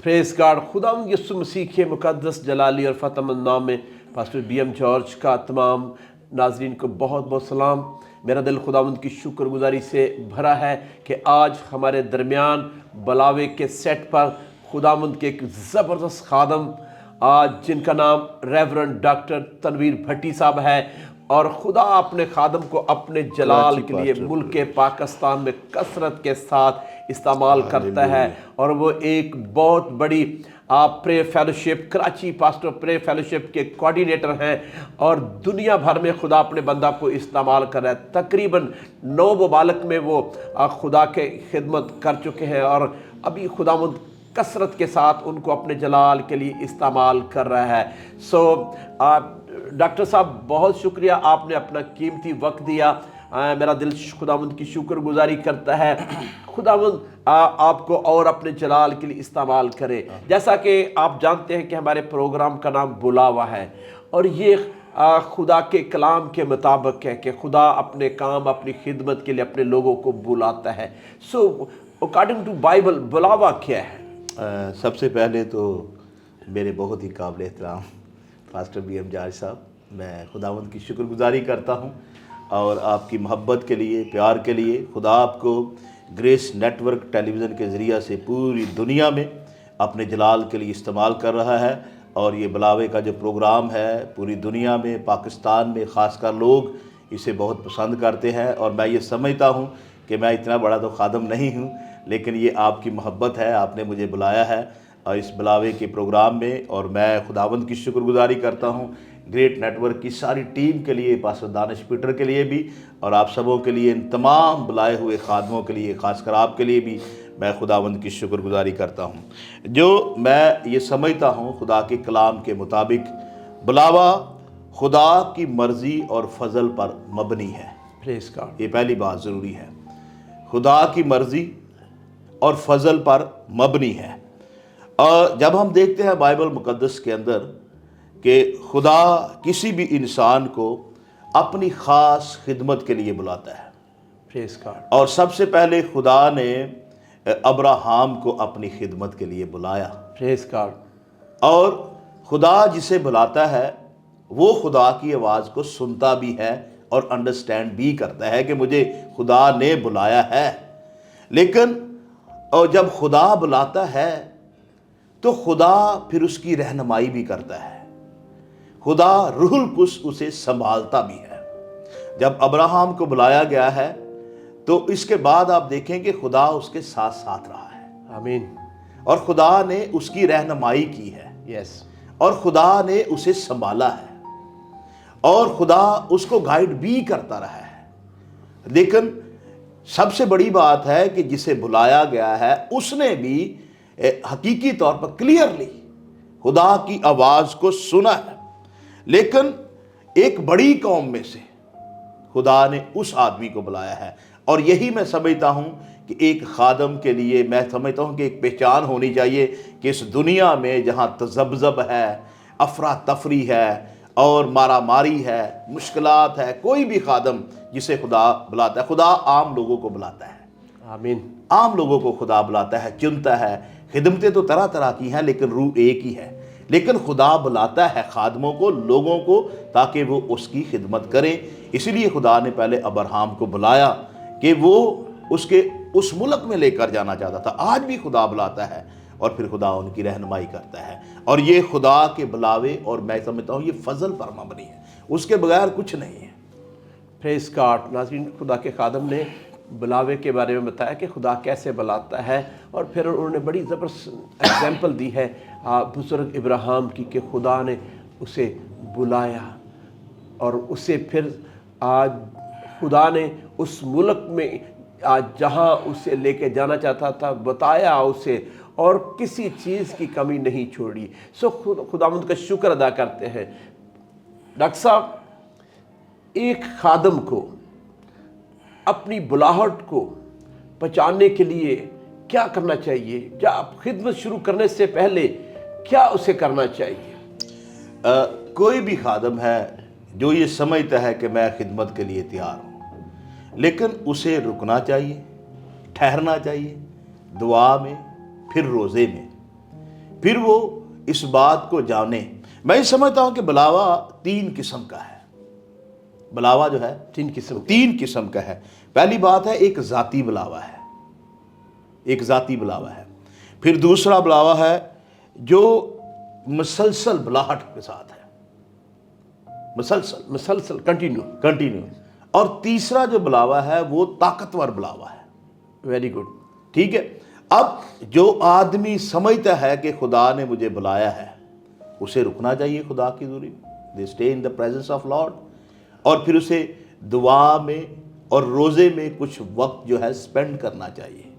Praise God. खुदावंद यीशु मसीह के मुक़द्दस जलाली और फ़तहमंद नाम में पास्टर बीएम जॉर्ज का तमाम नाज़रीन को बहुत बहुत सलाम। मेरा दिल खुदावंद की शुक्रगुजारी से भरा है कि आज हमारे दरमियान बलावे के सेट पर खुदावंद के एक ज़बरदस्त खादम आज जिनका नाम रेवरेंड डॉक्टर तनवीर भट्टी साहब है, और खुदा अपने खादम को अपने जलाल के लिए मुल्क पाकिस्तान में कसरत के साथ इस्तेमाल करता है। और वो एक बहुत बड़ी pray fellowship Karachi pastor pray fellowship के कोऑर्डिनेटर हैं, और दुनिया भर में खुदा अपने बंदा को इस्तेमाल कर रहा है। तकरीबन 9 ममालिक में वो खुदा के खिदमत कर चुके हैं, और अभी खुदावंद कसरत के साथ उनको अपने जलाल के लिए इस्तेमाल कर रहा है। डॉक्टर साहब, बहुत शुक्रिया, आपने अपना कीमती वक्त दिया। मेरा दिल खुदावंद की शुक्रगुजारी करता है। खुदावंद आपको और अपने जलाल के लिए इस्तेमाल करे। जैसा कि आप जानते हैं कि हमारे प्रोग्राम का नाम बुलावा है, और ये खुदा के कलाम के मुताबिक है कि खुदा अपने काम अपनी खिदमत के लिए अपने लोगों को बुलाता है। सो अकॉर्डिंग टू बाइबल बुलावा क्या है? सबसे पहले तो मेरे बहुत ही काबिल एहतराम पास्टर बीएम जॉर्ज साहब, मैं खुदावंद की शुक्रगुजारी करता हूं, और आपकी मोहब्बत के लिए, प्यार के लिए। खुदा आपको ग्रेस नेटवर्क टेलीविज़न के ज़रिए से पूरी दुनिया में अपने जलाल के लिए इस्तेमाल कर रहा है। और ये बुलावे का जो प्रोग्राम है पूरी दुनिया में, पाकिस्तान में ख़ासकर लोग इसे बहुत पसंद करते हैं। और मैं ये समझता हूँ कि मैं इतना बड़ा तो खादम नहीं हूँ, लेकिन ये आपकी मोहब्बत है, आपने मुझे बुलाया है और इस बुलावे के प्रोग्राम में। और मैं खुदावंद की शुक्रगुजारी करता हूँ ग्रेट नेटवर्क की सारी टीम के लिए, पास्टर दानिश पीटर के लिए भी, और आप सबों के लिए, इन तमाम बुलाए हुए खादमों के लिए, ख़ासकर आपके लिए भी मैं खुदावंद की शुक्रगुजारी करता हूँ। जो मैं ये समझता हूँ खुदा के कलाम के मुताबिक बुलावा खुदा की मर्ज़ी और फजल पर मबनी है। Praise God. ये पहली बात ज़रूरी है, खुदा की मर्ज़ी और फजल पर मबनी है। और जब हम देखते हैं बाइबल मुकद्दस के अंदर कि खुदा किसी भी इंसान को अपनी ख़ास खिदमत के लिए बुलाता है। Praise God. और सबसे पहले खुदा ने अब्राहम को अपनी खिदमत के लिए बुलाया। Praise God. और खुदा जिसे बुलाता है वो खुदा की आवाज़ को सुनता भी है और अंडरस्टैंड भी करता है कि मुझे खुदा ने बुलाया है। लेकिन और जब खुदा बुलाता है तो खुदा फिर उसकी रहनुमाई भी करता है। खुदा रूहुल कुद्स उसे संभालता भी है। जब अब्राहम को बुलाया गया है तो इसके बाद आप देखें कि खुदा उसके साथ साथ रहा है। आमीन। और खुदा ने उसकी रहनुमाई की है। यस। और खुदा ने उसे संभाला है, और खुदा उसको गाइड भी करता रहा है। लेकिन सबसे बड़ी बात है कि जिसे बुलाया गया है उसने भी हकीकी तौर पर क्लियरली खुदा की आवाज़ को सुना है। लेकिन एक बड़ी कौम में से खुदा ने उस आदमी को बुलाया है। और यही मैं समझता हूँ कि एक खादम के लिए मैं समझता हूँ कि एक पहचान होनी चाहिए कि इस दुनिया में जहाँ तज़ब्ज़ब है, अफरा तफरी है और मारा मारी है, मुश्किलात है, कोई भी खादम जिसे खुदा बुलाता है, खुदा आम लोगों को बुलाता है। आमीन। आम लोगों को खुदा बुलाता है, चुनता है। खिदमतें तो तरह तरह की हैं लेकिन रूह एक ही है। लेकिन खुदा बुलाता है खादमों को, लोगों को, ताकि वो उसकी खिदमत करें। इसलिए खुदा ने पहले अब्राहम को बुलाया कि वो उसके उस मुल्क में लेकर जाना चाहता था। आज भी खुदा बुलाता है और फिर खुदा उनकी रहनुमाई करता है। और ये खुदा के बुलावे, और मैं समझता हूँ ये फजल पर मबनी है, उसके बगैर कुछ नहीं है। Praise God. नाज़रीन, खुदा के खादम ने बुलावे के बारे में बताया कि खुदा कैसे बुलाता है, और फिर उन्होंने बड़ी ज़बरदस्त एग्जाम्पल दी है बुज़ुर्ग इब्राहिम की कि खुदा ने उसे बुलाया, और उसे फिर आज खुदा ने उस मुल्क में आज जहाँ उसे लेके जाना चाहता था बताया उसे, और किसी चीज़ की कमी नहीं छोड़ी। सो खुदावंद का शुक्र अदा करते हैं। डॉक्टर साहब, एक खादम को अपनी बुलाहट को पहचानने के लिए क्या करना चाहिए? क्या खिदमत शुरू करने से पहले क्या उसे करना चाहिए? कोई भी खादम है जो ये समझता है कि मैं खिदमत के लिए तैयार हूँ, लेकिन उसे रुकना चाहिए, ठहरना चाहिए, दुआ में, फिर रोज़े में। پھر وہ اس بات کو جانے. میں یہ سمجھتا ہوں کہ بلاوا 3 قسم کا ہے. بلاوا جو ہے 3 قسم کا ہے. پہلی بات ہے ایک ذاتی بلاوا ہے، ایک ذاتی بلاوا ہے. پھر دوسرا بلاوا ہے جو مسلسل بلاہٹ کے ساتھ ہے، مسلسل کنٹینیو. اور تیسرا جو بلاوا ہے وہ طاقتور بلاوا ہے. Very good. ٹھیک ہے. اب جو آدمی سمجھتا ہے کہ خدا نے مجھے بلایا ہے، اسے رکنا چاہیے خدا کی حضوری میں. They stay in the presence of lord. اور پھر اسے دعا میں اور روزے میں کچھ وقت جو ہے سپینڈ کرنا چاہیے.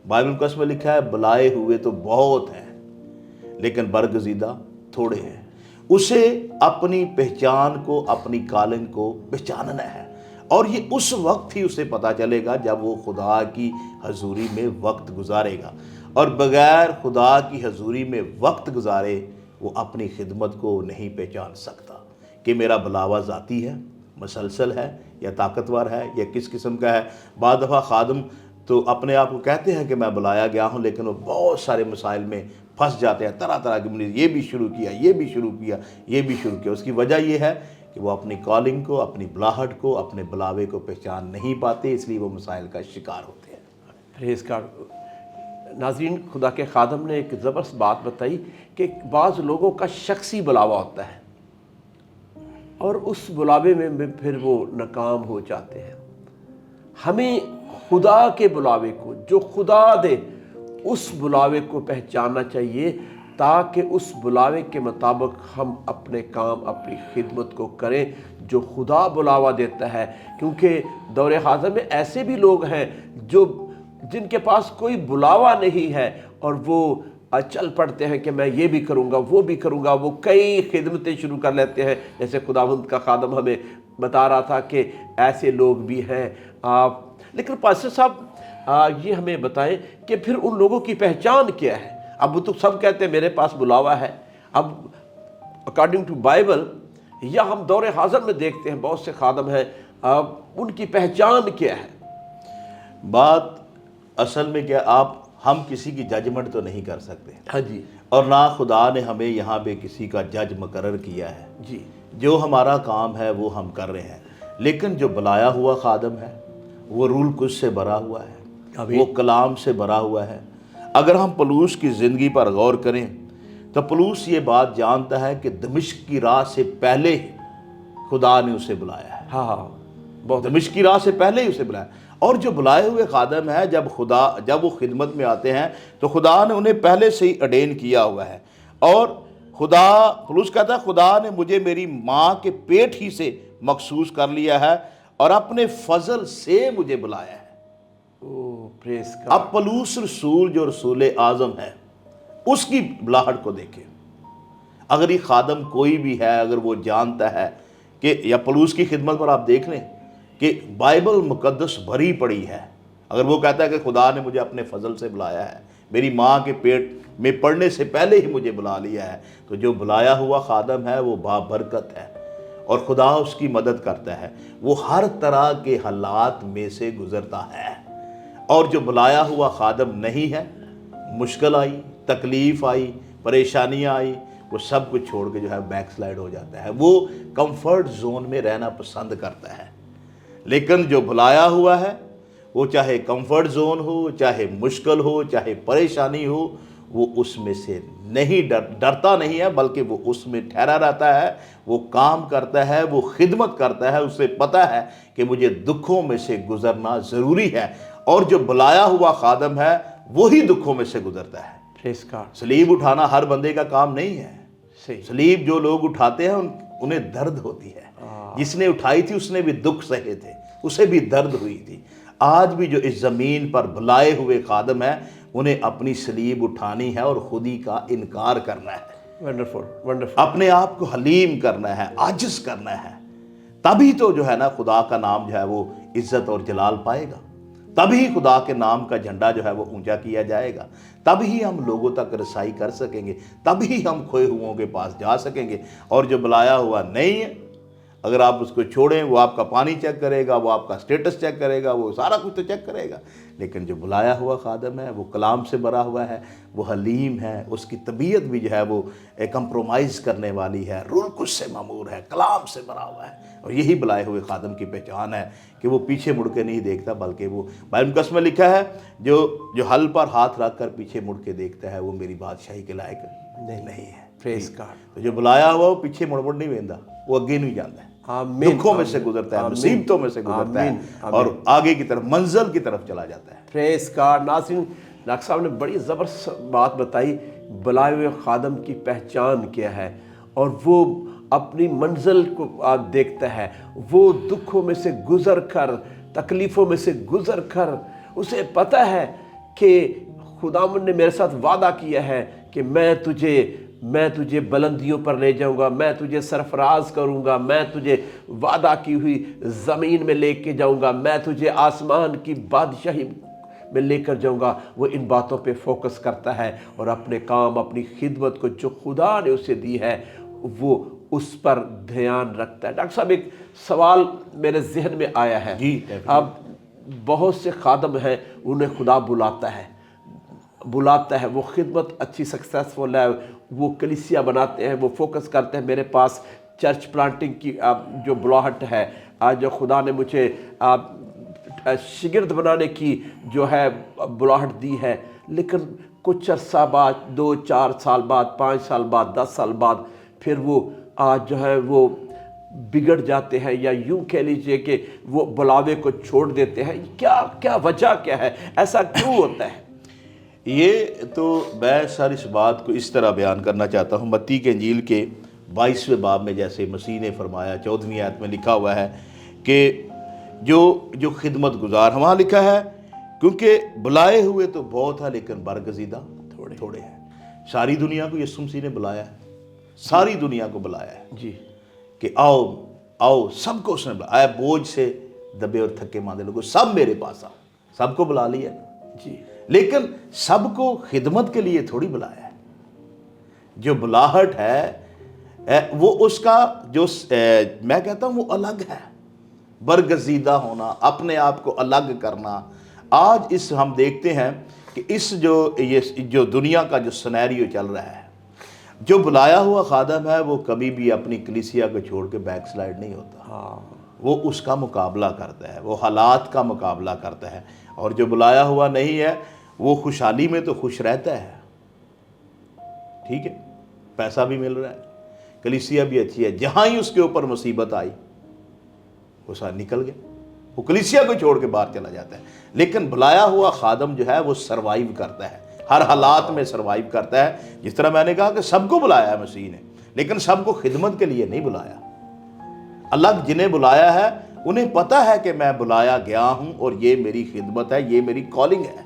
بائبل مقدس میں لکھا ہے بلائے ہوئے تو بہت ہیں لیکن برگزیدہ تھوڑے ہیں. اسے اپنی پہچان کو، اپنی کالنگ کو پہچاننا ہے، اور یہ اس وقت ہی اسے پتا چلے گا جب وہ خدا کی حضوری میں وقت گزارے گا. اور بغیر خدا کی حضوری میں وقت گزارے وہ اپنی خدمت کو نہیں پہچان سکتا کہ میرا بلاوا ذاتی ہے، مسلسل ہے، یا طاقتور ہے، یا کس قسم کا ہے. بعض دفعہ خادم تو اپنے آپ کو کہتے ہیں کہ میں بلایا گیا ہوں، لیکن وہ بہت سارے مسائل میں پھنس جاتے ہیں. طرح طرح کی یہ بھی شروع کیا، یہ بھی شروع کیا، یہ بھی شروع کیا. اس کی وجہ یہ ہے کہ وہ اپنی کالنگ کو، اپنی بلاہٹ کو، اپنے بلاوے کو پہچان نہیں پاتے، اس لیے وہ مسائل کا شکار ہوتے ہیں. پریز گاڈ. ناظرین، خدا کے خادم نے ایک زبردست بات بتائی کہ بعض لوگوں کا شخصی بلاوا ہوتا ہے اور اس بلاوے میں پھر وہ ناکام ہو جاتے ہیں. ہمیں خدا کے بلاوے کو، جو خدا دے، اس بلاوے کو پہچاننا چاہیے تاکہ اس بلاوے کے مطابق ہم اپنے کام، اپنی خدمت کو کریں جو خدا بلاوا دیتا ہے. کیونکہ دور حاضر میں ایسے بھی لوگ ہیں جن کے پاس کوئی بلاوا نہیں ہے اور وہ چل پڑتے ہیں کہ میں یہ بھی کروں گا، وہ بھی کروں گا. وہ کئی خدمتیں شروع کر لیتے ہیں. جیسے خداوند کا خادم ہمیں بتا رہا تھا کہ ایسے لوگ بھی ہیں. لیکن پاسٹر صاحب یہ ہمیں بتائیں کہ پھر ان لوگوں کی پہچان کیا ہے؟ اب وہ تو سب کہتے ہیں میرے پاس بلاوا ہے. اب اکارڈنگ ٹو بائبل یا ہم دور حاضر میں دیکھتے ہیں بہت سے خادم ہیں، اب ان کی پہچان کیا ہے؟ بات اصل میں کیا، ہم کسی کی ججمنٹ تو نہیں کر سکتے. ہاں جی. اور نہ خدا نے ہمیں یہاں پہ کسی کا جج مقرر کیا ہے. جی. جو ہمارا کام ہے وہ ہم کر رہے ہیں. لیکن جو بلایا ہوا خادم ہے وہ روح القدس سے بھرا ہوا ہے، وہ کلام سے بھرا ہوا ہے. اگر ہم پولس کی زندگی پر غور کریں تو پولس یہ بات جانتا ہے کہ دمشق کی راہ سے پہلے خدا نے اسے بلایا ہے. ہاں، دمشق کی راہ سے پہلے ہی اسے بلایا. اور جو بلائے ہوئے خادم ہیں، جب وہ خدمت میں آتے ہیں تو خدا نے انہیں پہلے سے ہی اڈین کیا ہوا ہے. اور پولس کہتا ہے خدا نے مجھے میری ماں کے پیٹ ہی سے مخصوص کر لیا ہے اور اپنے فضل سے مجھے بلایا ہے. اب پولس رسول جو رسول اعظم ہے، اس کی بلاہٹ کو دیکھیں. اگر یہ خادم کوئی بھی ہے، اگر وہ جانتا ہے کہ، یا پولس کی خدمت پر آپ دیکھ لیں کہ بائبل مقدس بھری پڑی ہے، اگر وہ کہتا ہے کہ خدا نے مجھے اپنے فضل سے بلایا ہے، میری ماں کے پیٹ میں پڑنے سے پہلے ہی مجھے بلا لیا ہے، تو جو بلایا ہوا خادم ہے وہ بابرکت ہے اور خدا اس کی مدد کرتا ہے. وہ ہر طرح کے حالات میں سے گزرتا ہے. اور جو بلایا ہوا خادم نہیں ہے، مشکل آئی، تکلیف آئی، پریشانیاں آئی، وہ سب کچھ چھوڑ کے جو ہے بیک سلائڈ ہو جاتا ہے. وہ کمفرٹ زون میں رہنا پسند کرتا ہے. لیکن جو بلایا ہوا ہے وہ چاہے کمفرٹ زون ہو، چاہے مشکل ہو، چاہے پریشانی ہو، وہ اس میں سے نہیں ڈرتا نہیں ہے، بلکہ وہ اس میں ٹھہرا رہتا ہے. وہ کام کرتا ہے، وہ خدمت کرتا ہے. اسے پتہ ہے کہ مجھے دکھوں میں سے گزرنا ضروری ہے. اور جو بلایا ہوا خادم ہے وہی دکھوں میں سے گزرتا ہے. سلیب اٹھانا ہر بندے کا کام نہیں ہے. سلیب جو لوگ اٹھاتے ہیں انہیں درد ہوتی ہے. جس نے اٹھائی تھی اس نے بھی دکھ سہے تھے، اسے بھی درد ہوئی تھی. آج بھی جو اس زمین پر بلائے ہوئے خادم ہیں، انہیں اپنی سلیب اٹھانی ہے اور خودی کا انکار کرنا ہے. ونڈرفل. اپنے آپ کو حلیم کرنا ہے، عاجز کرنا ہے. تبھی تو جو ہے نا خدا کا نام جو ہے وہ عزت اور جلال پائے گا. تبھی خدا کے نام کا جھنڈا جو ہے وہ اونچا کیا جائے گا. تبھی ہم لوگوں تک رسائی کر سکیں گے. تبھی ہم کھوئے ہوئوں کے پاس جا سکیں گے. اور جو بلایا ہوا نہیں ہے، اگر آپ اس کو چھوڑیں وہ آپ کا پانی چیک کرے گا، وہ آپ کا سٹیٹس چیک کرے گا، وہ سارا کچھ تو چیک کرے گا۔ لیکن جو بلایا ہوا خادم ہے وہ کلام سے بھرا ہوا ہے، وہ حلیم ہے، اس کی طبیعت بھی جو ہے وہ کمپرومائز کرنے والی ہے، روح القدس سے معمور ہے، کلام سے بھرا ہوا ہے۔ اور یہی بلائے ہوئے خادم کی پہچان ہے کہ وہ پیچھے مڑ کے نہیں دیکھتا، بلکہ وہ بائبل مقدس میں لکھا ہے جو حل پر ہاتھ رکھ کر پیچھے مڑ کے دیکھتا ہے وہ میری بادشاہی کے لائق نہیں ہے۔ پریز گاڈ۔ تو جو بلایا ہوا وہ پیچھے مڑ نہیں ویندا، وہ اگے نہیں جاتا ہے، آمین، دکھوں میں سے گزرتا ہے، مصیبتوں میں سے گزرتا ہے اور آگے کی طرف منزل کی طرف چلا جاتا ہے۔ پریز گاڈ۔ ناظرین، ڈاکٹر صاحب نے بڑی زبردست بات بتائی، بلائے ہوئے خادم کی پہچان کیا ہے، اور وہ اپنی منزل کو دیکھتا ہے، وہ دکھوں میں سے گزر کر، تکلیفوں میں سے گزر کر اسے پتہ ہے کہ خداوند نے میرے ساتھ وعدہ کیا ہے کہ میں تجھے بلندیوں پر لے جاؤں گا، میں تجھے سرفراز کروں گا، میں تجھے وعدہ کی ہوئی زمین میں لے کے جاؤں گا، میں تجھے آسمان کی بادشاہی میں لے کر جاؤں گا۔ وہ ان باتوں پہ فوکس کرتا ہے اور اپنے کام، اپنی خدمت کو جو خدا نے اسے دی ہے وہ اس پر دھیان رکھتا ہے۔ ڈاکٹر صاحب، ایک سوال میرے ذہن میں آیا ہے۔ جی، اب بہت سے خادم ہیں، انہیں خدا بلاتا ہے، وہ خدمت اچھی سکسیسفل ہے، وہ کلیسیا بناتے ہیں، وہ فوکس کرتے ہیں، میرے پاس چرچ پلانٹنگ کی جو بلاہٹ ہے، آج جو خدا نے مجھے شگرد بنانے کی جو ہے بلاہٹ دی ہے، لیکن کچھ عرصہ بعد، 2-4 سال بعد، 5 سال بعد، 10 سال بعد پھر وہ آج جو ہے وہ بگڑ جاتے ہیں، یا یوں کہہ لیجئے کہ وہ بلاوے کو چھوڑ دیتے ہیں۔ کیا وجہ کیا ہے؟ ایسا کیوں ہوتا ہے؟ یہ تو میں ساری اس بات کو اس طرح بیان کرنا چاہتا ہوں۔ متی کے انجیل کے 22ویں باب میں جیسے مسیح نے فرمایا، 14ویں آیت میں لکھا ہوا ہے کہ جو خدمت گزار، وہاں لکھا ہے کیونکہ بلائے ہوئے تو بہت ہے لیکن برگزیدہ تھوڑے ہیں۔ ساری دنیا کو یسوع مسیح نے بلایا ہے، ساری دنیا کو بلایا ہے جی، کہ آؤ سب کو اس نے بلایا، اے بوجھ سے دبے اور تھکے ماندے لوگوں سب میرے پاس آؤ۔ سب کو بلا لیا جی، لیکن سب کو خدمت کے لیے تھوڑی بلایا ہے۔ جو بلاہٹ ہے وہ اس کا جو میں کہتا ہوں وہ الگ ہے، برگزیدہ ہونا، اپنے آپ کو الگ کرنا۔ آج ہم دیکھتے ہیں کہ جو دنیا کا جو سینیریو چل رہا ہے، جو بلایا ہوا خادم ہے وہ کبھی بھی اپنی کلیسیا کو چھوڑ کے بیک سلائیڈ نہیں ہوتا، وہ اس کا مقابلہ کرتا ہے، وہ حالات کا مقابلہ کرتا ہے۔ اور جو بلایا ہوا نہیں ہے وہ خوشحالی میں تو خوش رہتا ہے، ٹھیک ہے، پیسہ بھی مل رہا ہے، کلیسیا بھی اچھی ہے، جہاں ہی اس کے اوپر مصیبت آئی وہ ساتھ نکل گیا، وہ کلیسیا کو چھوڑ کے باہر چلا جاتا ہے۔ لیکن بلایا ہوا خادم جو ہے وہ سروائیو کرتا ہے، ہر حالات میں سروائیو کرتا ہے۔ جس طرح میں نے کہا کہ سب کو بلایا ہے مسیح نے، لیکن سب کو خدمت کے لیے نہیں بلایا۔ الگ جنہیں بلایا ہے انہیں پتہ ہے کہ میں بلایا گیا ہوں اور یہ میری خدمت ہے، یہ میری کالنگ ہے۔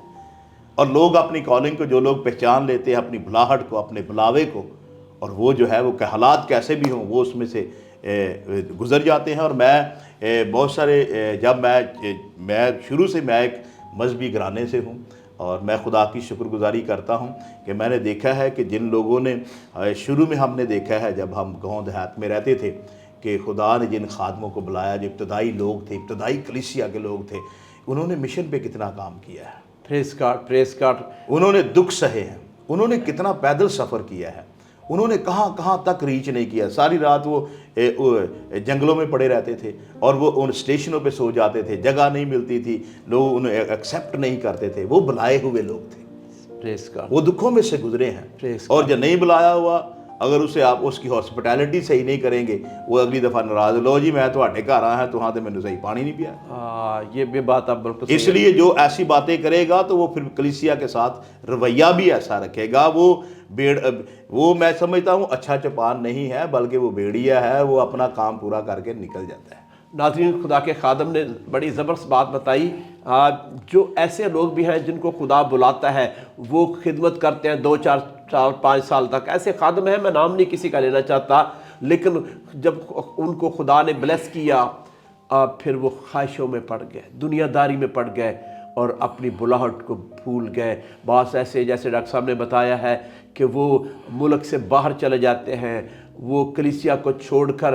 اور لوگ اپنی کالنگ کو، جو لوگ پہچان لیتے ہیں اپنی بلاہٹ کو، اپنے بلاوے کو، اور وہ جو ہے وہ حالات کیسے بھی ہوں وہ اس میں سے گزر جاتے ہیں۔ اور میں بہت سارے جب میں شروع سے میں ایک مذہبی گھرانے سے ہوں، اور میں خدا کی شکر گزاری کرتا ہوں کہ میں نے دیکھا ہے کہ جن لوگوں نے شروع میں ہم نے دیکھا ہے جب ہم گاؤں دیہات میں رہتے تھے کہ خدا نے جن خادموں کو بلایا، جو ابتدائی لوگ تھے، ابتدائی کلیسیا کے لوگ تھے، انہوں نے مشن پہ کتنا کام کیا ہے، پریز گاڈ۔ انہوں نے دکھ سہے ہیں، انہوں نے کتنا پیدل سفر کیا ہے، انہوں نے کہاں تک ریچ نہیں کیا۔ ساری رات وہ جنگلوں میں پڑے رہتے تھے اور وہ ان اسٹیشنوں پہ سو جاتے تھے، جگہ نہیں ملتی تھی، لوگ انہیں ایکسیپٹ نہیں کرتے تھے۔ وہ بلائے ہوئے لوگ تھے، پریز گاڈ۔ وہ دکھوں میں سے گزرے ہیں۔ اور جو نہیں بلایا ہوا، اگر اسے آپ اس کی ہاسپٹیلٹی صحیح نہیں کریں گے، وہ اگلی دفعہ ناراض، لو جی میں تواڈے گھر آیا تو ہاں تو میں نے صحیح پانی نہیں پیا۔ یہ بھی بات آپ بالکل اس لیے جو ایسی باتیں کرے گا تو وہ پھر کلیسیا کے ساتھ رویہ بھی ایسا رکھے گا، وہ میں سمجھتا ہوں اچھا چپان نہیں ہے، بلکہ وہ بیڑیا ہے، وہ اپنا کام پورا کر کے نکل جاتا ہے۔ ناظرین، خدا کے خادم نے بڑی زبردست بات بتائی۔ جو ایسے لوگ بھی ہیں جن کو خدا بلاتا ہے، وہ خدمت کرتے ہیں 2-4 سال 5 سال تک، ایسے خادم ہیں، میں نام نہیں کسی کا لینا چاہتا، لیکن جب ان کو خدا نے بلیس کیا پھر وہ خواہشوں میں پڑ گئے، دنیا داری میں پڑ گئے اور اپنی بلاہٹ کو بھول گئے۔ بعض ایسے، جیسے ڈاکٹر صاحب نے بتایا ہے کہ وہ ملک سے باہر چلے جاتے ہیں، وہ کلیسیا کو چھوڑ کر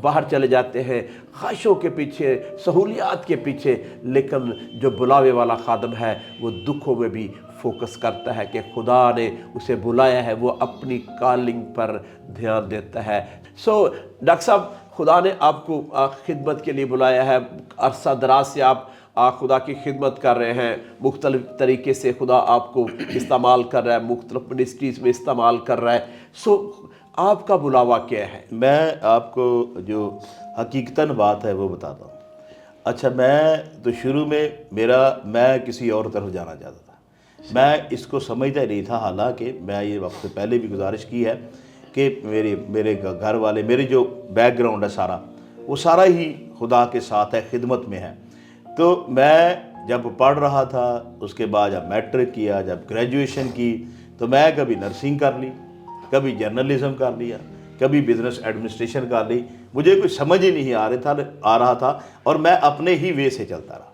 बाहर चले जाते हैं ख्वाहिशों के पीछे, सहूलियात के पीछे, लेकिन जो बुलावे वाला खादम है वो दुखों में भी फोकस करता है कि खुदा ने उसे बुलाया है, वो अपनी कॉलिंग पर ध्यान देता है। डॉक्टर साहब, खुदा ने आपको खिदमत के लिए बुलाया है, अरसा दराज से आप खुदा की खिदमत कर रहे हैं, मुख्तलिफ तरीके से खुदा आपको इस्तेमाल कर रहा है, मुख्तलिफ मिनिस्ट्रीज़ में इस्तेमाल कर रहा है। आपका बुलावा क्या है? मैं आपको जो हकीकतन बात है वो बताता हूँ। अच्छा, मैं तो शुरू में मैं किसी और तरफ जाना चाहता था, मैं इसको समझता नहीं था। हालांकि मैं ये वक्त से पहले भी गुजारिश की है कि मेरे घर वाले, मेरे जो बैकग्राउंड है सारा, वो सारा ही खुदा के साथ है, खिदमत में है। तो मैं जब पढ़ रहा था, उसके बाद जब मैट्रिक किया, जब ग्रेजुएशन की, तो मैं कभी नर्सिंग कर ली, कभी जर्नलिज्म कर लिया, कभी बिजनेस एडमिनिस्ट्रेशन कर ली। मुझे कुछ समझ ही नहीं आ रहा था और मैं अपने ही वे से चलता रहा।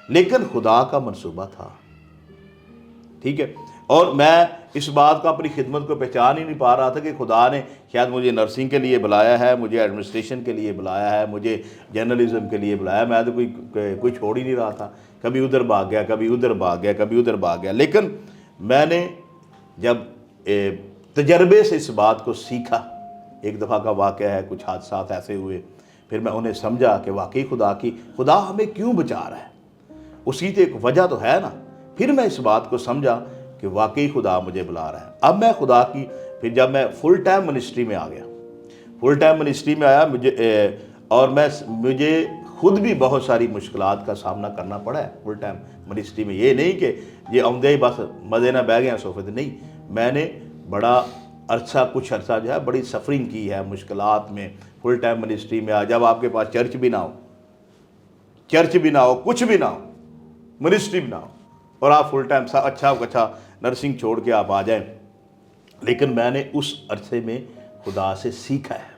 लेकिन खुदा का मंसूबा था, ठीक है। और मैं इस बात को, अपनी खिदमत को पहचान ही नहीं पा रहा था कि खुदा ने शायद मुझे नर्सिंग के लिए बुलाया है, मुझे एडमिनिस्ट्रेशन के लिए बुलाया है, मुझे जर्नलिज्म के लिए बुलाया। मैं तो कोई छोड़ ही नहीं रहा था, कभी उधर भाग गया, कभी उधर भाग गया, कभी उधर भाग गया। लेकिन मैंने जब तजर्बे से इस बात को सीखा, एक दफ़ा का वाक़या है, कुछ हादसात ऐसे हुए, फिर मैं उन्हें समझा कि वाकई खुदा हमें क्यों बचा रहा है, उसकी तो एक वजह तो है ना। फिर मैं इस बात को समझा कि वाकई खुदा मुझे बुला रहा है। अब मैं खुदा की, फिर जब मैं फुल टाइम मिनिस्ट्री में आ गया, फुल टाइम मिनिस्ट्री में आया, मुझे खुद भी बहुत सारी मुश्किलात का सामना करना पड़ा है फुल टाइम मिनिस्ट्री में। ये नहीं कि ये आमदे ही बस मज़े ना बह गए सोफे पे, नहीं, मैंने बड़ा कुछ अरसा जो है बड़ी सफरिंग की है मुश्किलात में फुल टाइम मिनिस्ट्री में। जब आपके पास चर्च भी ना हो, कुछ भी ना हो, मिनिस्ट्री भी ना हो, और आप फुल टाइम अच्छा नर्सिंग छोड़ के आप आ जाएं। लेकिन मैंने उस अरसे में खुदा से सीखा है,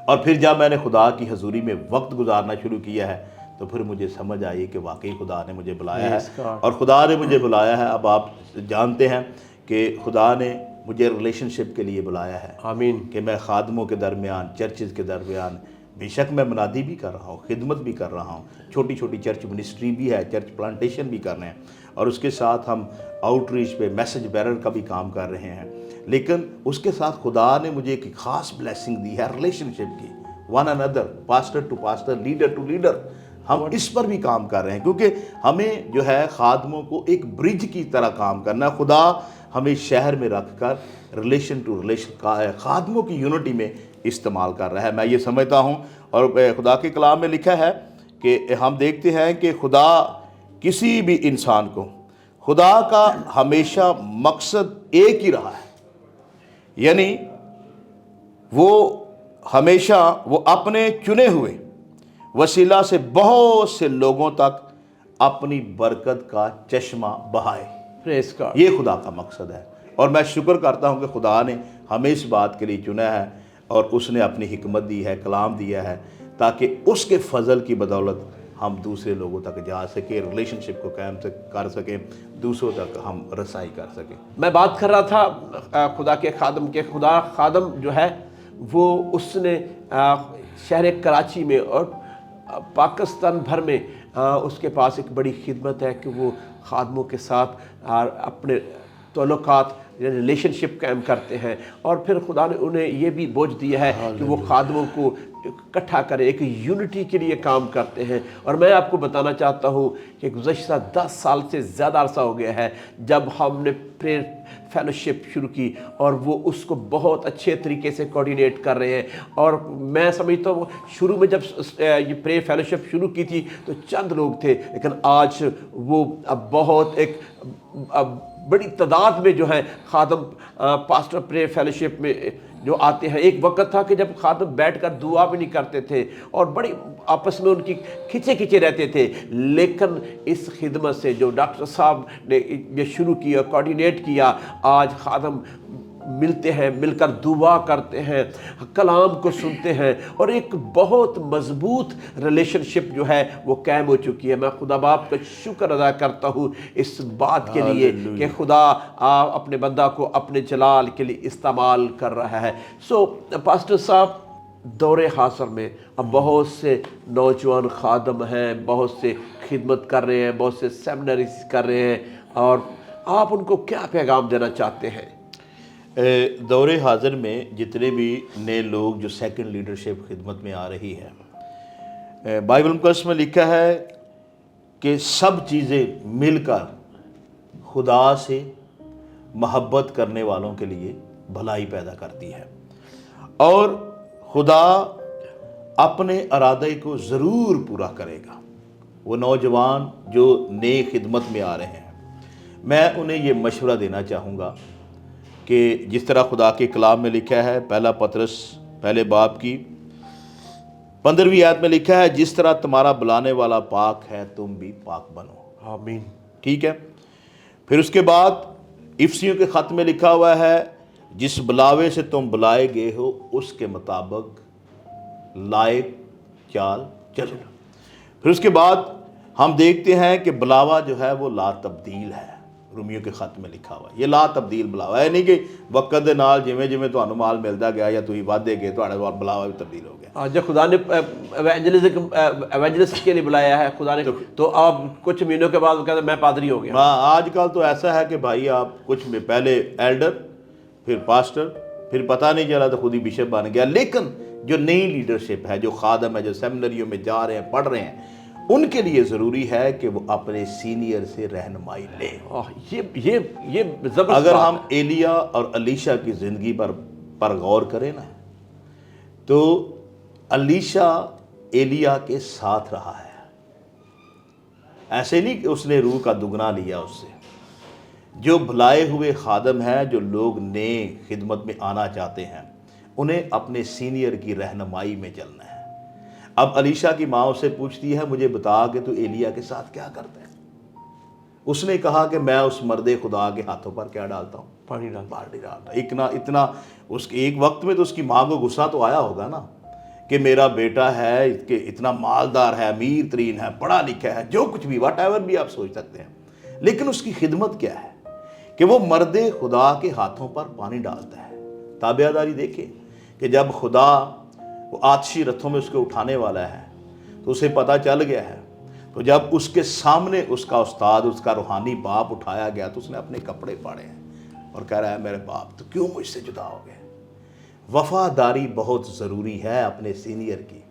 और फिर जब मैंने खुदा की हजूरी में वक्त गुजारना शुरू किया है, तो फिर मुझे समझ आई कि वाकई खुदा ने मुझे बुलाया है। और खुदा ने मुझे बुलाया है, अब आप जानते हैं कि खुदा ने मुझे रिलेशनशिप के लिए बुलाया है। आमीन। कि मैं खादमों के दरमियान, चर्चेज़ के दरमियान, बेशक मैं मुनादी भी कर रहा हूँ, खिदमत भी कर रहा हूँ, छोटी छोटी चर्च मिनिस्ट्री भी है, चर्च प्लांटेशन भी कर रहे हैं, और उसके साथ हम आउटरीच पे मैसेज बैरर का भी काम कर रहे हैं। लेकिन उसके साथ खुदा ने मुझे एक ख़ास ब्लेसिंग दी है रिलेशनशिप की, one another, pastor to pastor, leader to leader. हम इस पर भी काम कर रहे हैं, क्योंकि हमें जो है खादमों को एक ब्रिज की तरह काम करना है। खुदा हमें शहर में रख कर रिलेशन टू रिलेशन का खादमों की यूनिटी में इस्तेमाल कर रहा है, मैं ये समझता हूँ। और खुदा के कलाम में लिखा है कि हम देखते हैं कि खुदा किसी भी इंसान को, खुदा का हमेशा मकसद एक ही रहा है, यानी वो हमेशा वो अपने चुने हुए वसीला से बहुत से लोगों तक अपनी बरकत का चश्मा बहाए। Praise God. ये खुदा का मकसद है, और मैं शुक्र करता हूँ कि खुदा ने हमें इस बात के लिए चुना है, और उसने अपनी हिकमत दी है, कलाम दिया है, ताकि उसके फजल की बदौलत हम दूसरे लोगों तक जा सके, रिलेशनशिप को कायम कर सकें, दूसरों तक हम रसाई कर सकें। मैं बात कर रहा था खुदा के खादम के। खुदा खादम जो है वो उसने शहर कराची में और पाकिस्तान भर में उसके पास एक बड़ी खिदमत है कि वो खादमों के साथ अपने ताल्लुकात, रिलेशनशिप कायम करते हैं। और फिर खुदा ने उन्हें ये भी बोझ दिया है कि वो खादमों को इकट्ठा करें, एक यूनिटी के लिए काम करते हैं। और मैं आपको बताना चाहता हूँ कि गुज़श्ता 10 साल से ज़्यादा अरसा हो गया है जब हमने प्रेयर फेलोशिप शुरू की, और वो उसको बहुत अच्छे तरीके से कोऑर्डिनेट कर रहे हैं। और मैं समझता हूँ शुरू में जब ये प्रेयर फेलोशिप शुरू की थी तो चंद लोग थे, लेकिन आज वो अब बहुत एक बड़ी तादाद में जो है खादम पास्टर प्रेयर फेलोशिप में जो आते हैं। एक वक्त था कि जब खादम बैठकर दुआ भी नहीं करते थे और बड़ी आपस में उनकी खिंचे रहते थे, लेकिन इस खिदमत से जो डॉक्टर साहब ने ये शुरू किया, कोऑर्डिनेट किया, आज खादम मिलते हैं, मिलकर दुआ करते हैं, कलाम को सुनते हैं, और एक बहुत मजबूत रिलेशनशिप जो है वो कायम हो चुकी है। मैं खुदा बाप का शुक्र अदा करता हूँ इस बात के लिए कि खुदा अपने बंदा को अपने जलाल के लिए इस्तेमाल कर रहा है। पास्टर साहब, दौरे हासिर में अब बहुत से नौजवान खादम हैं, बहुत से खिदमत कर रहे हैं, बहुत से सेमिनरीज कर रहे हैं, और आप उनको क्या पैगाम देना चाहते हैं? दौरे हाज़िर में जितने भी नए लोग जो सेकंड लीडरशिप खिदमत में आ रही है, बाइबल मुक़द्दस में लिखा है कि सब चीज़ें मिलकर खुदा से मोहब्बत करने वालों के लिए भलाई पैदा करती है, और खुदा अपने इरादे को ज़रूर पूरा करेगा। वो नौजवान जो नए खिदमत में आ रहे हैं, मैं उन्हें ये मशवरा देना चाहूँगा कि जिस तरह खुदा के कलाम में लिखा है, पहला पतरस पहले बाब की 15वीं आयत में लिखा है, जिस तरह तुम्हारा बुलाने वाला पाक है तुम भी पाक बनो। आमीन। ठीक है। फिर उसके बाद इफसियों के ख़त में लिखा हुआ है, जिस बुलावे से तुम बुलाए गए हो उसके मुताबिक लायक चाल चलो। फिर उसके बाद हम देखते हैं कि बुलावा जो है वो ला तब्दील है। रोमियो के ख़त में लिखा हुआ है ये ला तब्दील बुलावा है, नहीं कि वक्त दे नाल जिवें जिवें तुहानूं माल मिलता गया या तुसीं वाधे गए तुहाडा बुलावा भी तब्दील हो गया। जब खुदा ने एवेंजलिस्ट के लिए बुलाया है खुदा ने, तो आप कुछ महीनों के बाद कहते मैं पादरी हो गया। हाँ, आजकल तो ऐसा है कि भाई आप कुछ में पहले एल्डर, फिर पास्टर, फिर पता नहीं चला तो खुद ही बिशप बन गया। लेकिन जो नई लीडरशिप है, जो खादम है, जो सेमिनरियों में जा रहे हैं, पढ़ रहे हैं, उनके लिए ज़रूरी है कि वो अपने सीनियर से रहनुमाई लें। ये जबरदस्त अगर बात हम एलिया और अलीशा की ज़िंदगी पर गौर करें ना, तो अलीशा एलिया के साथ रहा है। ऐसे नहीं कि उसने रूह का दुगना लिया उससे। जो भुलाए हुए खादम हैं, जो लोग नए खिदमत में आना चाहते हैं, उन्हें अपने सीनियर की रहनुमाई में चलना है। अब अलीशा की माँ उससे पूछती है, मुझे बता कि तू एलिया के साथ क्या करता है। उसने कहा कि मैं उस मर्दे खुदा के हाथों पर क्या डालता हूँ, पानी डालता। इतना उसके एक वक्त में तो उसकी माँ को गुस्सा तो आया होगा ना कि मेरा बेटा है, इसके इतना मालदार है, अमीर तरीन है, पढ़ा लिखा है, जो कुछ भी वट एवर भी आप सोच सकते हैं। लेकिन उसकी खिदमत क्या है कि वो मर्दे खुदा के हाथों पर पानी डालता है। ताबियादारी देखें कि जब खुदा वो आतशी रथों में उसको उठाने वाला है तो उसे पता चल गया है। तो जब उसके सामने उसका उस्ताद, उसका रूहानी बाप उठाया गया तो उसने अपने कपड़े फाड़े हैं और कह रहा है, मेरे बाप तो क्यों मुझसे जुदा हो गए। वफादारी बहुत ज़रूरी है अपने सीनियर की।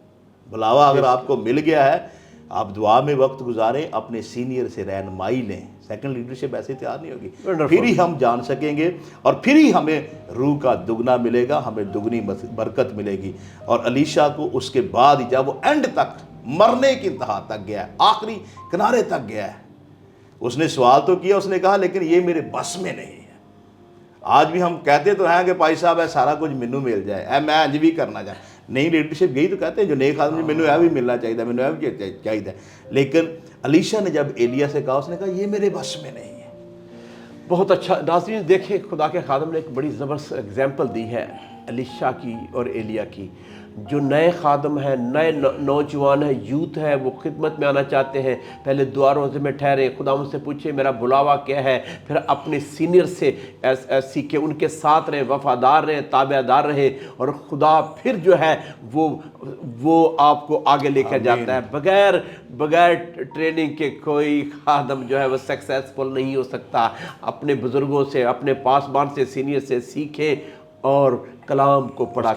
बुलावा अगर आपको मिल गया है, आप दुआ में वक्त गुजारें, अपने सीनियर से रहनुमाई लें। सेकंड लीडरशिप ऐसे तैयार नहीं होगी, फिर ही हम जान सकेंगे और फिर ही हमें रूह का दुगना मिलेगा, हमें दुगनी बरकत मिलेगी। और अलीशा को उसके बाद ही जब वो एंड तक, मरने की इंतहा तक गया है, आखिरी किनारे तक गया है, उसने सवाल तो किया, उसने कहा लेकिन ये मेरे बस में नहीं है। आज भी हम कहते तो हैं कि भाई साहब है सारा कुछ मैनू मिल जाए, मैं अंज भी करना चाहे। नई लीडरशिप यही तो कहते हैं, जो नए खादम मैनू यह भी मिलना चाहिए, मैनू यह भी चाहिए। लेकिन अलीशा ने जब एलिया से कहा, उसने कहा ये मेरे बस में नहीं है। बहुत अच्छा। नाज़रीन देखें, खुदा के खादम ने एक बड़ी ज़बरदस्त एग्जाम्पल दी है अलीशा की और एलिया की। जो नए खादम हैं, नए नौजवान हैं, यूथ है, वो खिदमत में आना चाहते हैं, पहले दुआ रोज़े में ठहरे, खुदा उनसे पूछे मेरा बुलावा क्या है, फिर अपने सीनियर से सीखे, उनके साथ रहे, वफादार रहे, ताबेदार रहे, और खुदा फिर जो है वो आपको आगे लेकर जाता है। बगैर ट्रेनिंग के कोई खादम जो है वो सक्सेसफुल नहीं हो सकता। अपने बुज़ुर्गों से, अपने पासबान से, सीनियर से सीखे और कलाम को पढ़ा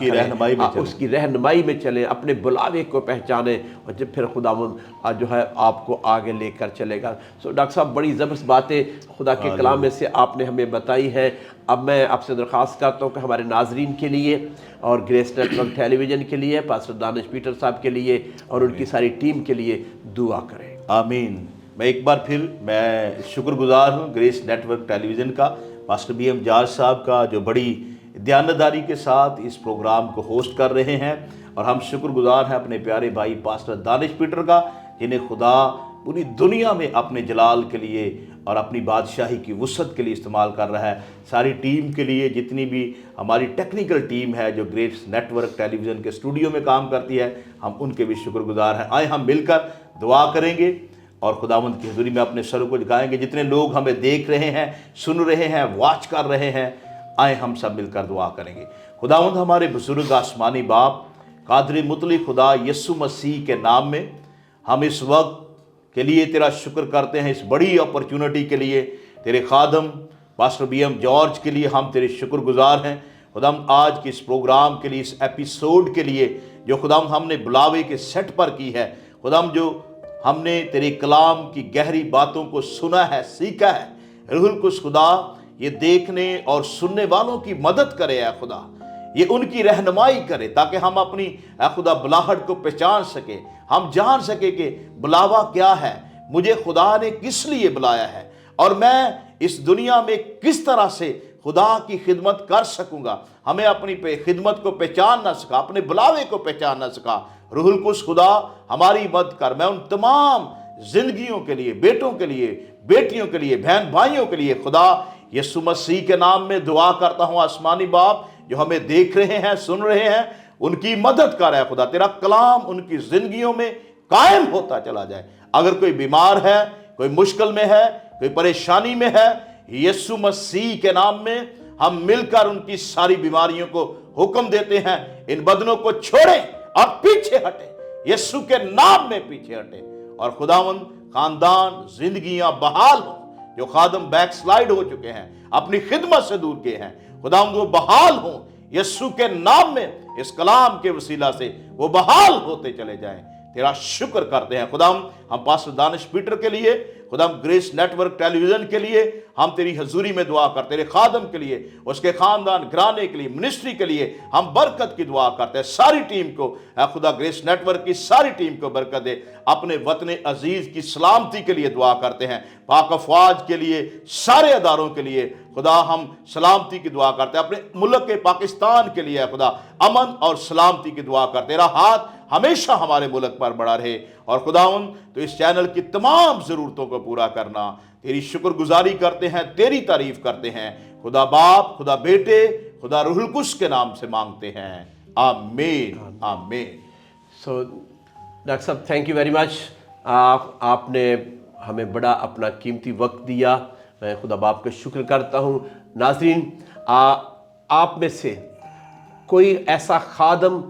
उसकी रहनुमाई में चलें, अपने बुलावे को पहचानें, और जब फिर खुदावंद जो है आपको आगे लेकर चलेगा। सो डॉक्टर साहब, बड़ी ज़बरदस्त बातें खुदा के कलाम में से आपने हमें बताई हैं। अब मैं आपसे दरख्वास्त करता हूँ कि हमारे नाजरीन के लिए और ग्रेस नेटवर्क टेलीविज़न के लिए, पास्टर दानिश पीटर साहब के लिए और उनकी सारी टीम के लिए दुआ करें। आमीन। मैं एक बार फिर मैं शुक्रगुजार हूँ ग्रेस नेटवर्क टेलीविज़न का, पास्टर BM जॉर्ज साहब का, जो बड़ी ध्यानदारी के साथ इस प्रोग्राम को होस्ट कर रहे हैं। और हम शुक्रगुजार हैं अपने प्यारे भाई पास्टर दानिश पीटर का, जिन्हें खुदा पूरी दुनिया में अपने जलाल के लिए और अपनी बादशाही की वुसअत के लिए इस्तेमाल कर रहा है। सारी टीम के लिए, जितनी भी हमारी टेक्निकल टीम है जो ग्रेस नेटवर्क टेलीविज़न के स्टूडियो में काम करती है, हम उनके भी शुक्रगुजार हैं। आए हम मिलकर दुआ करेंगे और खुदावंद की हुजूरी में अपने सरों को झुकाएंगे। जितने लोग हमें देख रहे हैं, सुन रहे हैं, वॉच कर रहे हैं, आए हम सब मिलकर दुआ करेंगे। खुदावंद हमारे बुजुर्ग आसमानी बाप, कादर मुतलक खुदा यीशु मसीह के नाम में हम इस वक्त के लिए तेरा शुक्र करते हैं, इस बड़ी अपॉर्चुनिटी के लिए। तेरे खादम पास्टर BM जॉर्ज के लिए हम तेरे शुक्रगुजार हैं। खुदाम आज के इस प्रोग्राम के लिए, इस एपिसोड के लिए जो खुदाम हमने बुलावे के सेट पर की है, खुदाम जो हमने तेरे कलाम की गहरी बातों को सुना है, सीखा है, रूहुल कुछ खुदा ये देखने और सुनने वालों की मदद करे है खुदा, ये उनकी रहनुमाई करे ताकि हम अपनी खुदा बुलाहट को पहचान सके, हम जान सके कि बुलावा क्या है, मुझे खुदा ने किस लिए बुलाया है और मैं इस दुनिया में किस तरह से खुदा की खिदमत कर सकूंगा। हमें अपनी खिदमत को पहचान ना सका, अपने बुलावे को पहचान ना सका। रूहुल कुछ खुदा हमारी मदद कर। मैं उन तमाम जिंदगियों के लिए, बेटों के लिए, बेटियों के लिए, बहन भाइयों के लिए खुदा यीशु मसीह के नाम में दुआ करता हूँ। आसमानी बाप जो हमें देख रहे हैं, सुन रहे हैं, उनकी मदद कर है खुदा। तेरा कलाम उनकी जिंदगियों में कायम होता चला जाए। अगर कोई बीमार है, कोई मुश्किल में है, कोई परेशानी में है, यीशु मसीह के नाम में हम मिलकर उनकी सारी बीमारियों को हुक्म देते हैं, इन बदनों को छोड़ें और पीछे हटे, यीशु के नाम में पीछे हटे। और खुदावंद खानदान जिंदगियां बहाल हो, जो खादम बैकस्लाइड हो चुके हैं, अपनी खिदमत से दूर के हैं, खुदावंद वो बहाल हो यीशु के नाम में। इस कलाम के वसीला से वो बहाल होते चले जाएं। तेरा शुक्र करते हैं खुदाम। हम पास्टर दानिश पीटर के लिए, खुदाम ग्रेस नेटवर्क टेलीविजन के लिए हम तेरी हजूरी में दुआ करते, तेरे खादम के लिए, उसके खानदान घराने के लिए, मिनिस्ट्री के लिए हम बरकत की दुआ करते हैं। सारी टीम को खुदा, ग्रेस नेटवर्क की सारी टीम को बरकत दे। अपने वतन अजीज की सलामती के लिए दुआ करते हैं, पाक अफवाज के लिए, सारे अदारों के लिए खुदा हम सलामती की दुआ करते हैं। अपने मुल्क के पाकिस्तान के लिए खुदा अमन और सलामती की दुआ करते। तेरा हाथ हमेशा हमारे मुल्क पर बड़ा रहे और खुदाउन तो इस चैनल की तमाम ज़रूरतों को पूरा करना। तेरी शुक्रगुजारी करते हैं, तेरी तारीफ करते हैं। खुदा बाप, खुदा बेटे, खुदा रूहुल कुद्स के नाम से मांगते हैं, आमीन आमीन। सो डॉक्टर साहब, थैंक यू वेरी मच। आपने हमें बड़ा अपना कीमती वक्त दिया, मैं खुदा बाप का शुक्र करता हूँ। नाज़रीन, आप में से कोई ऐसा खादम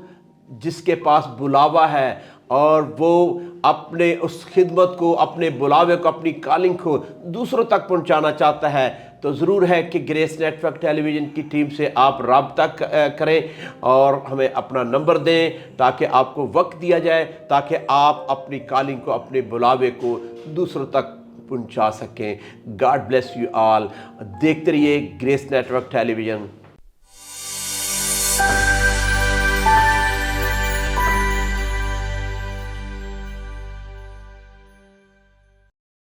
जिसके पास बुलावा है और वो अपने उस खिदमत को, अपने बुलावे को, अपनी कॉलिंग को दूसरों तक पहुंचाना चाहता है, तो ज़रूर है कि ग्रेस नेटवर्क टेलीविज़न की टीम से आप राब्ता करें और हमें अपना नंबर दें ताकि आपको वक्त दिया जाए, ताकि आप अपनी कॉलिंग को, अपने बुलावे को दूसरों तक पहुंचा सकें। God bless you all. देखते रहिए ग्रेस नेटवर्क टेलीविज़न।